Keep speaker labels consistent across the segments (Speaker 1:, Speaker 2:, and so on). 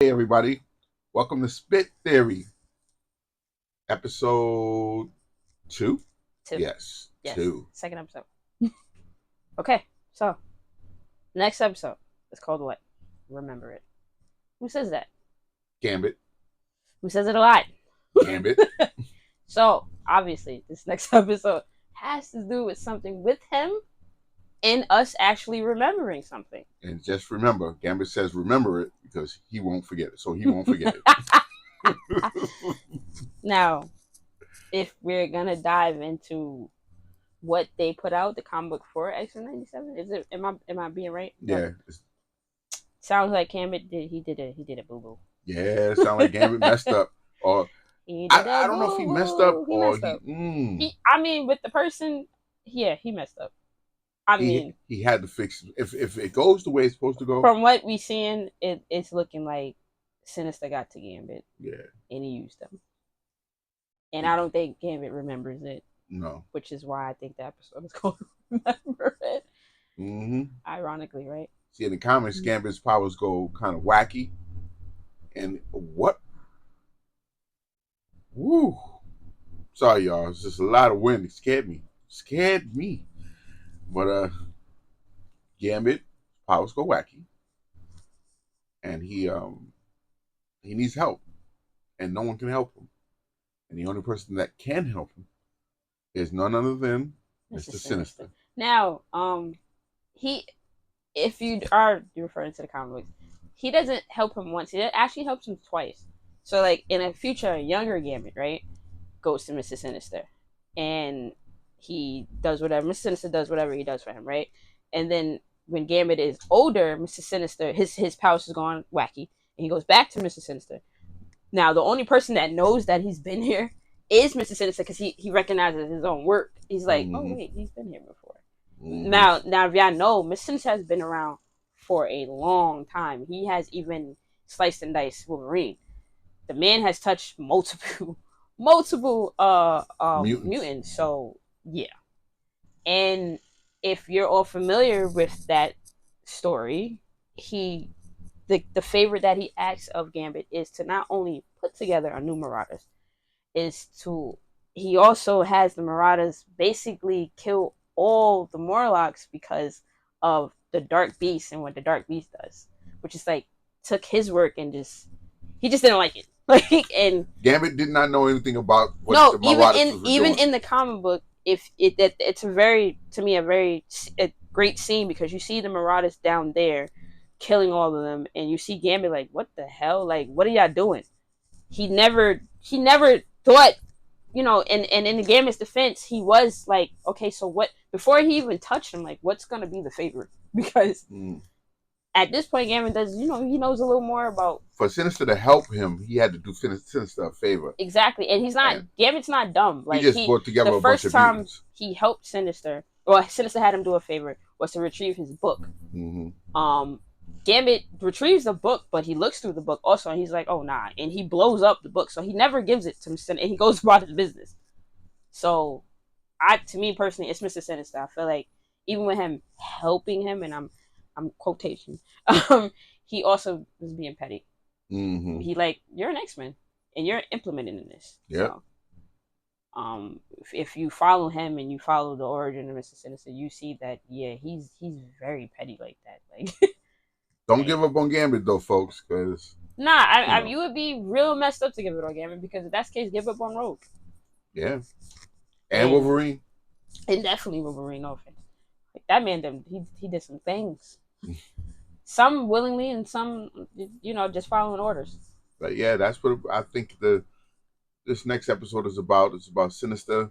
Speaker 1: Hey everybody, welcome to Spit Theory, episode 2.
Speaker 2: Two.
Speaker 1: Yes,
Speaker 2: Yes.
Speaker 1: 2.
Speaker 2: Second episode. Okay, so next episode is called what? Remember it. Who says that?
Speaker 1: Gambit,
Speaker 2: Who says it a lot?
Speaker 1: Gambit.
Speaker 2: So obviously, this next episode has to do with something with him and us actually remembering something.
Speaker 1: And just remember, Gambit says remember it because he won't forget it, so he won't forget it.
Speaker 2: Now, if we're gonna dive into what they put out, the comic book for X-Men 97, is it? Am I being right?
Speaker 1: Yeah,
Speaker 2: Sounds like Gambit did. He did a boo boo.
Speaker 1: yeah, it sounds like Gambit messed up, or
Speaker 2: He did
Speaker 1: I
Speaker 2: a
Speaker 1: don't know if
Speaker 2: boo
Speaker 1: he messed up
Speaker 2: boo. He
Speaker 1: or
Speaker 2: messed up.
Speaker 1: he
Speaker 2: I mean, with the person, yeah, he messed up. I mean,
Speaker 1: he had to fix it. If it goes the way it's supposed to go.
Speaker 2: from what we seen, it's looking like Sinister got to Gambit
Speaker 1: Yeah,
Speaker 2: and he used them. And I don't think Gambit remembers it,
Speaker 1: no.
Speaker 2: which is why I think the episode is called Remember It.
Speaker 1: Mm-hmm.
Speaker 2: Ironically, right?
Speaker 1: See, in the comics, Gambit's powers go kind of wacky, and what? Woo! Sorry, y'all. It's just a lot of wind. It scared me. Scared me. But Gambit powers go wacky, and he needs help, and no one can help him. And the only person that can help him is none other than Mr. Sinister.
Speaker 2: Now, he, if you are referring to the comic books, he doesn't help him once. He actually helps him twice. So, like in a future younger Gambit, right, goes to Mr. Sinister, and he does whatever Mr. Sinister does whatever he does for him, right? And then when Gambit is older, Mr. Sinister his powers has gone wacky, and he goes back to Mr. Sinister. Now, the only person that knows that he's been here is Mr. Sinister because he recognizes his own work. He's like, oh wait, he's been here before. Now, if y'all know, Mr. Sinister has been around for a long time. He has even sliced and diced Wolverine. The man has touched multiple mutants. So yeah. And if you're all familiar with that story, the favor that he asks of Gambit is to not only put together a new Marauders, is to he also has the Marauders basically kill all the Morlocks because of the Dark Beast and what the Dark Beast does, which is like took his work and he just didn't like it. Like, and
Speaker 1: Gambit did not know anything about what
Speaker 2: no,
Speaker 1: the Marauders
Speaker 2: even
Speaker 1: were doing.
Speaker 2: in the comic book, if it's a very, to me, a great scene because you see the Marauders down there killing all of them, and you see Gambit like, what the hell? Like, what are y'all doing? He never thought, and in the Gambit's defense, he was like, okay, so what? Before he even touched him, like, what's gonna be the favor? Because at this point, Gambit does, he knows a little more about.
Speaker 1: For Sinister to help him, he had to do Sinister a favor.
Speaker 2: Exactly, and Gambit's not dumb. Like,
Speaker 1: he just brought together a bunch of mutants.
Speaker 2: He helped Sinister, or Sinister had him do a favor, was to retrieve his book. Gambit retrieves the book, but he looks through the book also, and he's like, "Oh nah," and he blows up the book. So he never gives it to Mr. and he goes about his business. So, to me personally, it's Mr. Sinister. I feel like even with him helping him, and I'm quotation, he also was being petty. He like, you're an X-Men, and you're implementing in this.
Speaker 1: Yeah.
Speaker 2: So, if you follow him and you follow the origin of Mr. Sinister, you see that he's very petty like that. Like,
Speaker 1: don't give up on Gambit though, folks, because
Speaker 2: you would be real messed up to give it on Gambit, because if that's the case, give up on Rogue.
Speaker 1: Yeah, and Wolverine,
Speaker 2: and definitely Wolverine. No offense, like that man, he did some things. Some willingly, and some, just following orders.
Speaker 1: But yeah, that's what I think this next episode is about. It's about Sinister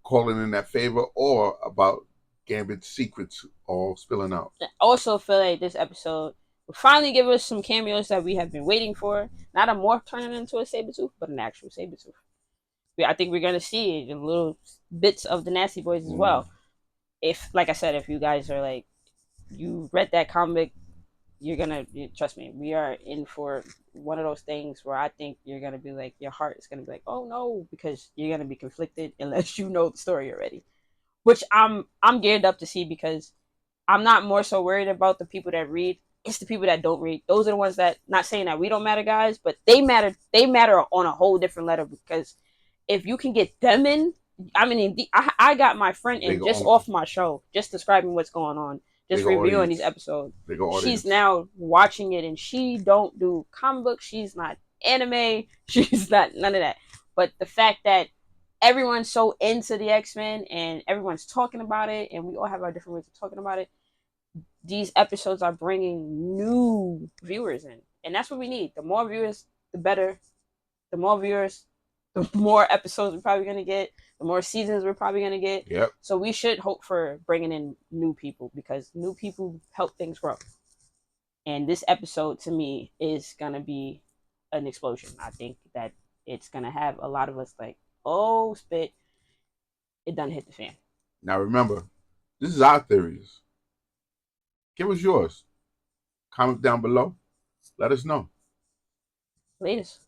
Speaker 1: calling in that favor, or about Gambit's secrets all spilling out.
Speaker 2: I also feel like this episode will finally give us some cameos that we have been waiting for. Not a morph turning into a Sabretooth, but an actual Sabretooth. I think we're going to see little bits of the Nasty Boys as well. If, like I said, if you guys are like, you read that comic, you're gonna, trust me, we are in for one of those things where I think you're gonna be like, your heart is gonna be like, oh no, because you're gonna be conflicted unless you know the story already, which I'm geared up to see, because I'm not more so worried about the people that read it's the people that don't read. Those are the ones that, not saying that we don't matter, guys, but they matter. They matter on a whole different level, because if you can get them in, I mean, I got my friend in
Speaker 1: Bigger
Speaker 2: just
Speaker 1: on
Speaker 2: off my show, just describing what's going on, just
Speaker 1: bigger
Speaker 2: reviewing these
Speaker 1: audience.
Speaker 2: episodes.
Speaker 1: Bigger
Speaker 2: She's
Speaker 1: audience.
Speaker 2: now watching it, and she don't do comic books. She's not anime. She's not none of that. But the fact that everyone's so into the X-Men and everyone's talking about it, and we all have our different ways of talking about it, these episodes are bringing new viewers in, and that's what we need. The more viewers, the better. The more viewers, the more episodes we're probably gonna get. The more seasons we're probably gonna get.
Speaker 1: Yep.
Speaker 2: So we should hope for bringing in new people, because new people help things grow. And this episode to me is gonna be an explosion. I think that it's gonna have a lot of us like, oh spit, it done hit the fan.
Speaker 1: Now remember, this is our theories. Give us yours. Comment down below. Let us know.
Speaker 2: Latest.